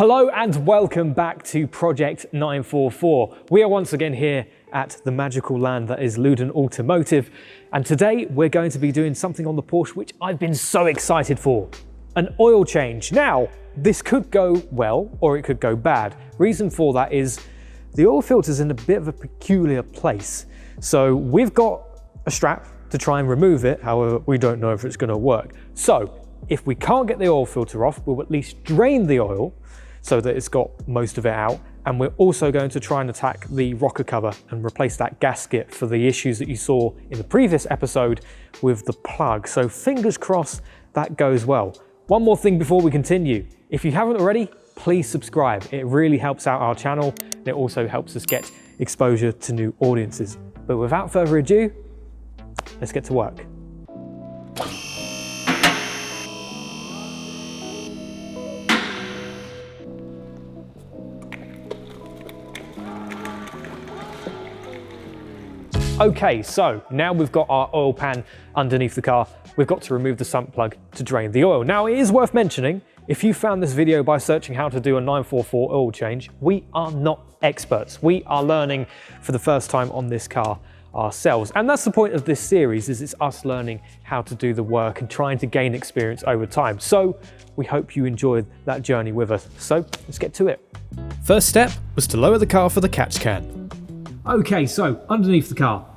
Hello and welcome back to Project 944. We are once again here at the magical land that is LUDEN Automotive, and today we're going to be doing something on the Porsche which I've been so excited for, an oil change. Now, this could go well or it could go bad. Reason for that is the oil filter's in a bit of a peculiar place. So we've got a strap to try and remove it, however, we don't know if it's going to work. So if we can't get the oil filter off, we'll at least drain the oil so that it's got most of it out. And we're also going to try and attack the rocker cover and replace that gasket for the issues that you saw in the previous episode with the plug. So fingers crossed that goes well. One more thing before we continue. If you haven't already, please subscribe. It really helps out our channel. And it also helps us get exposure to new audiences. But without further ado, let's get to work. Okay, so now we've got our oil pan underneath the car, we've got to remove the sump plug to drain the oil. Now, it is worth mentioning, if you found this video by searching how to do a 944 oil change, we are not experts. We are learning for the first time on this car ourselves. And that's the point of this series, is it's us learning how to do the work and trying to gain experience over time. So we hope you enjoyed that journey with us. So let's get to it. First step was to lower the car for the catch can. Okay, so underneath the car,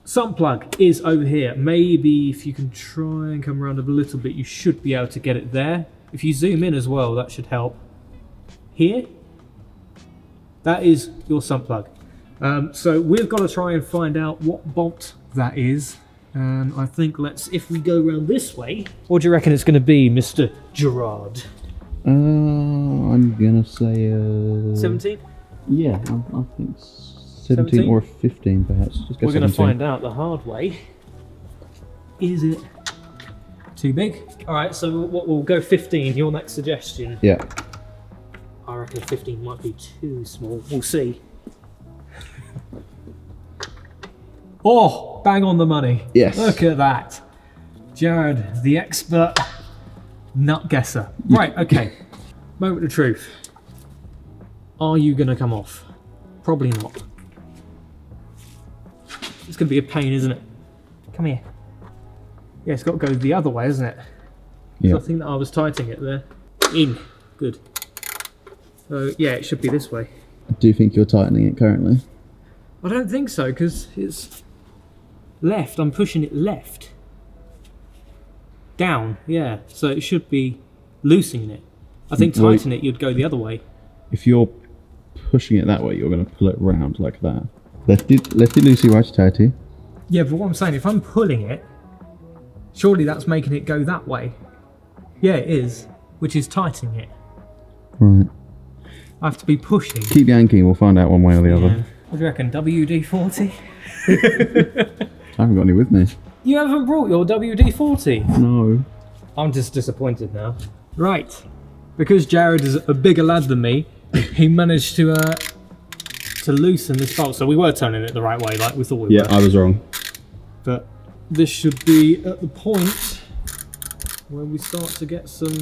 sump plug is over here. Maybe if you can try and come around a little bit, you should be able to get it there. If you zoom in as well, that should help. Here, that is your sump plug. So we've got to try and find out what bolt that is. And I think if we go around this way, what do you reckon it's going to be, Mr. Gerard? I'm going to say 17? Yeah, I think 17 or 15 perhaps. Just We're going to find out the hard way. Is it too big? All right, so we'll go 15. Your next suggestion. Yeah. I reckon 15 might be too small. We'll see. Oh, bang on the money. Yes. Look at that. Jared, the expert nut guesser. Right, okay. Moment of truth. Are you going to come off? Probably not. It's going to be a pain, isn't it? Come here. Yeah, it's got to go the other way, isn't it? Yeah. So I think that I was tightening it there. In. Good. So, yeah, it should be this way. Do you think you're tightening it currently? I don't think so, because it's left. I'm pushing it left. Down, yeah. So it should be loosening it. I think tightening it, you'd go the other way. If you're pushing it that way, you're going to pull it round like that. Lefty loosey, righty tighty. Yeah, but what I'm saying, if I'm pulling it, surely that's making it go that way. Yeah, it is, which is tightening it. Right. I have to be pushing. Keep yanking, we'll find out one way or the other. What do you reckon, WD-40? I haven't got any with me. You haven't brought your WD-40? No. I'm just disappointed now. Right, because Jared is a bigger lad than me, he managed to loosen this bolt. So we were turning it the right way, like we thought we were. Yeah, I was wrong. But this should be at the point where we start to get some...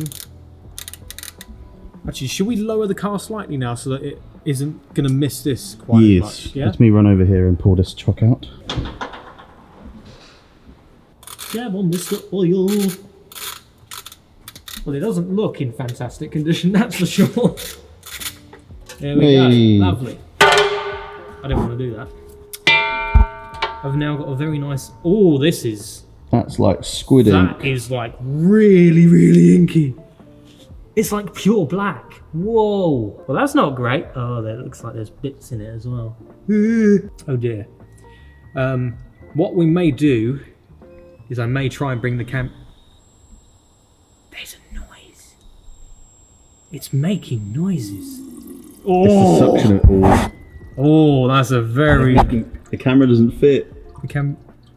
Actually, should we lower the car slightly now so that it isn't going to miss this quite much? Yeah? Let me run over here and pull this truck out. Jab on Mr. Oil. Well, it doesn't look in fantastic condition, that's for sure. There we go. Lovely. I didn't want to do that. I've now got a very nice... Oh, this is... That's like squid ink. That is like really, really inky. It's like pure black. Whoa. Well, that's not great. Oh, there looks like there's bits in it as well. Oh dear. What we may do is I may try and bring the cam... There's a noise. It's making noises. Oh. It's the suction of all. Oh, that's a very... The camera doesn't fit.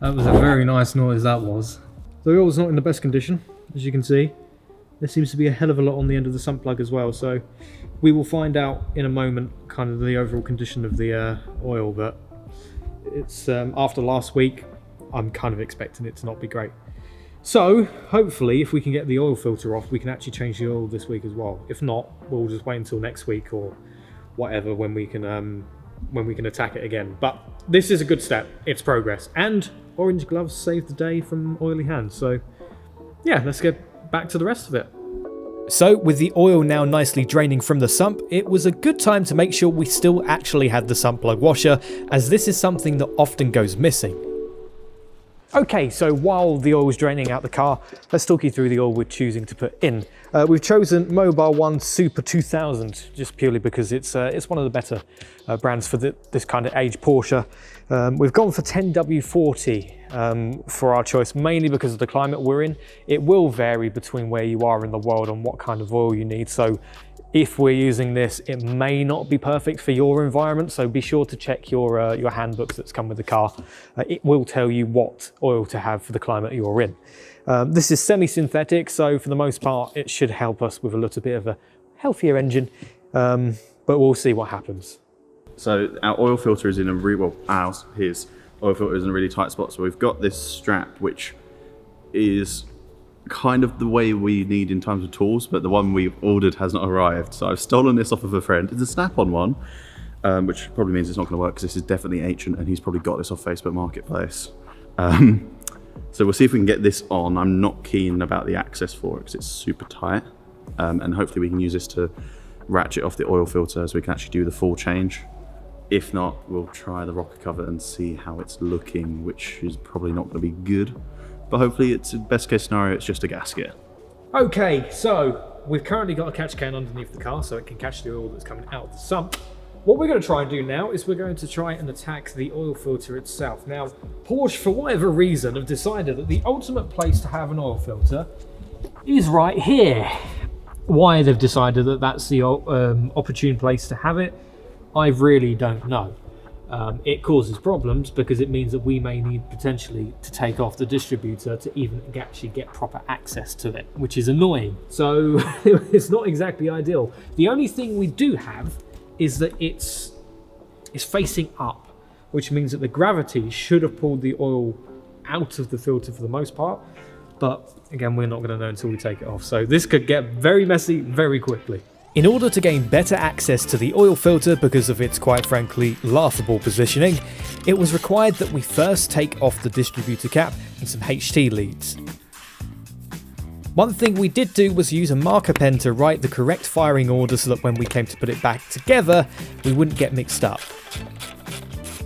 That was a very nice noise, that was. The oil's not in the best condition, as you can see. There seems to be a hell of a lot on the end of the sump plug as well, so we will find out in a moment kind of the overall condition of the oil, but it's after last week, I'm kind of expecting it to not be great. So hopefully if we can get the oil filter off, we can actually change the oil this week as well. If not, we'll just wait until next week or whatever when we can attack it again. But this is a good step. It's progress. And orange gloves saved the day from oily hands. So yeah, let's get back to the rest of it. So with the oil now nicely draining from the sump, it was a good time to make sure we still actually had the sump plug washer, as this is something that often goes missing. Okay, so while the oil is draining out the car, let's talk you through the oil we're choosing to put in. We've chosen Mobile One Super 2000 just purely because it's one of the better brands for this kind of age Porsche. We've gone for 10W40 for our choice, mainly because of the climate we're in. It will vary between where you are in the world on what kind of oil you need. So if we're using this, it may not be perfect for your environment, so be sure to check your handbooks that's come with the car. It will tell you what oil to have for the climate you're in. This is semi-synthetic, so for the most part, it should help us with a little bit of a healthier engine, but we'll see what happens. So our oil filter is in a his oil filter is in a really tight spot. So we've got this strap, which is kind of the way we need in terms of tools, but the one we've ordered has not arrived. So I've stolen this off of a friend. It's a snap-on one, which probably means it's not going to work because this is definitely ancient and he's probably got this off Facebook Marketplace. So we'll see if we can get this on. I'm not keen about the access for it because it's super tight, and hopefully we can use this to ratchet off the oil filter so we can actually do the full change. If not, we'll try the rocker cover and see how it's looking, which is probably not going to be good. But hopefully it's best case scenario, it's just a gasket. Okay, so we've currently got a catch can underneath the car so it can catch the oil that's coming out of the sump. What we're going to try and do now is we're going to try and attack the oil filter itself. Now, Porsche, for whatever reason, have decided that the ultimate place to have an oil filter is right here. Why they've decided that that's the opportune place to have it, I really don't know. It causes problems because it means that we may need potentially to take off the distributor to even actually get proper access to it, which is annoying. So it's not exactly ideal. The only thing we do have is that it's facing up, which means that the gravity should have pulled the oil out of the filter for the most part. But again, we're not going to know until we take it off. So this could get very messy very quickly. In order to gain better access to the oil filter because of its quite frankly laughable positioning, it was required that we first take off the distributor cap and some HT leads. One thing we did do was use a marker pen to write the correct firing order so that when we came to put it back together, we wouldn't get mixed up.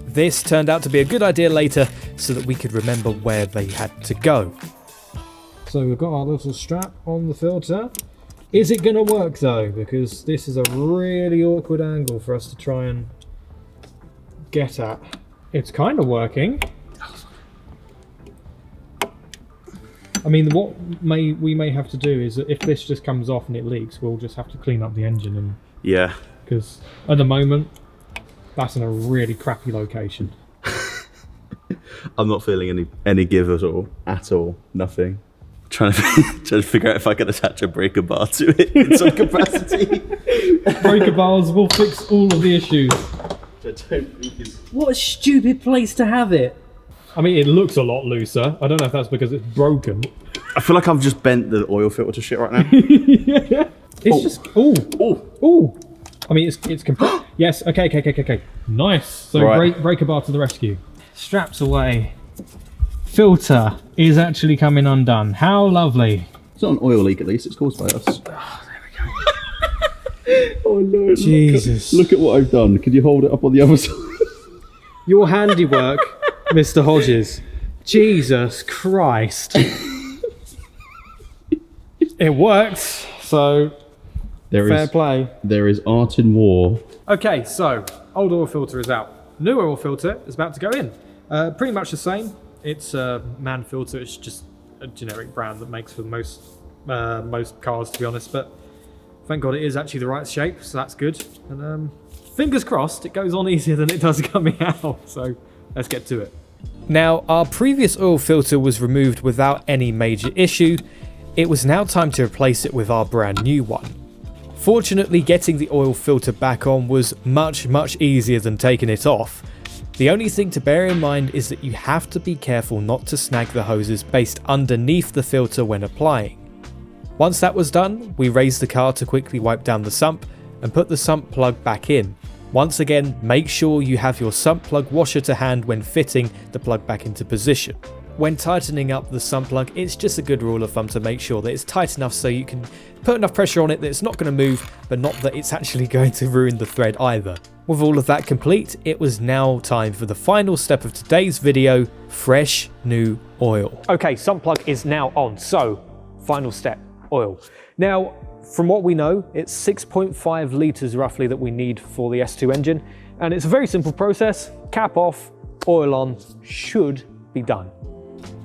This turned out to be a good idea later so that we could remember where they had to go. So we've got our little strap on the filter. Is it going to work though? Because this is a really awkward angle for us to try and get at. It's kind of working. I mean, what we may have to do is that if this just comes off and it leaks, we'll just have to clean up the engine. And yeah. Because at the moment, that's in a really crappy location. I'm not feeling any give at all. Nothing. Trying to figure out if I can attach a breaker bar to it in some capacity. Breaker bars will fix all of the issues. Which I don't think is... What a stupid place to have it. I mean, it looks a lot looser. I don't know if that's because it's broken. I feel like I've just bent the oil filter to shit right now. Yeah. It's just... Ooh. I mean, it's compressed. Yes, okay. Nice. So right. Breaker bar to the rescue. Straps away. Filter is actually coming undone. How lovely. It's not an oil leak at least, it's caused by us. Oh, there we go. Oh no. Jesus. Look at what I've done. Could you hold it up on the other side? Your handiwork, Mr. Hodges. Jesus Christ. It worked, so fair play. There is art in war. Okay, so old oil filter is out. New oil filter is about to go in. Pretty much the same. It's a man filter. It's just a generic brand that makes for most cars, to be honest. But thank God it is actually the right shape, so that's good. And fingers crossed, it goes on easier than it does coming out. So let's get to it. Now, our previous oil filter was removed without any major issue. It was now time to replace it with our brand new one. Fortunately, getting the oil filter back on was much easier than taking it off. The only thing to bear in mind is that you have to be careful not to snag the hoses based underneath the filter when applying. Once that was done, we raised the car to quickly wipe down the sump and put the sump plug back in. Once again, make sure you have your sump plug washer to hand when fitting the plug back into position. When tightening up the sump plug, it's just a good rule of thumb to make sure that it's tight enough so you can put enough pressure on it that it's not going to move, but not that it's actually going to ruin the thread either. With all of that complete, it was now time for the final step of today's video, fresh new oil. Okay, sump plug is now on, so final step, oil. Now, from what we know, it's 6.5 litres roughly that we need for the S2 engine, and it's a very simple process. Cap off, oil on, should be done.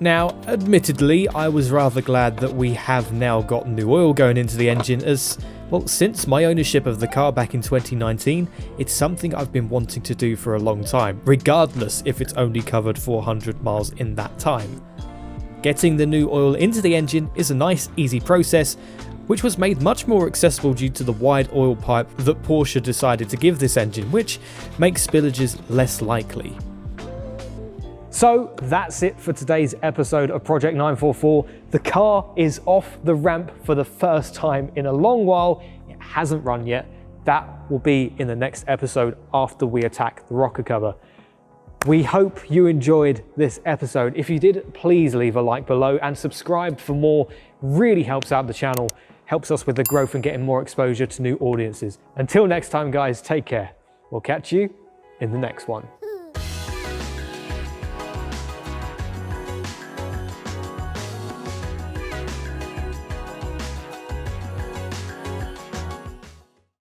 Now, admittedly, I was rather glad that we have now got new oil going into the engine as, well, since my ownership of the car back in 2019, it's something I've been wanting to do for a long time, regardless if it's only covered 400 miles in that time. Getting the new oil into the engine is a nice, easy process, which was made much more accessible due to the wide oil pipe that Porsche decided to give this engine, which makes spillages less likely. So that's it for today's episode of Project 944. The car is off the ramp for the first time in a long while. It hasn't run yet. That will be in the next episode after we attack the rocker cover. We hope you enjoyed this episode. If you did, please leave a like below and subscribe for more. Really helps out the channel, helps us with the growth and getting more exposure to new audiences. Until next time, guys, take care. We'll catch you in the next one.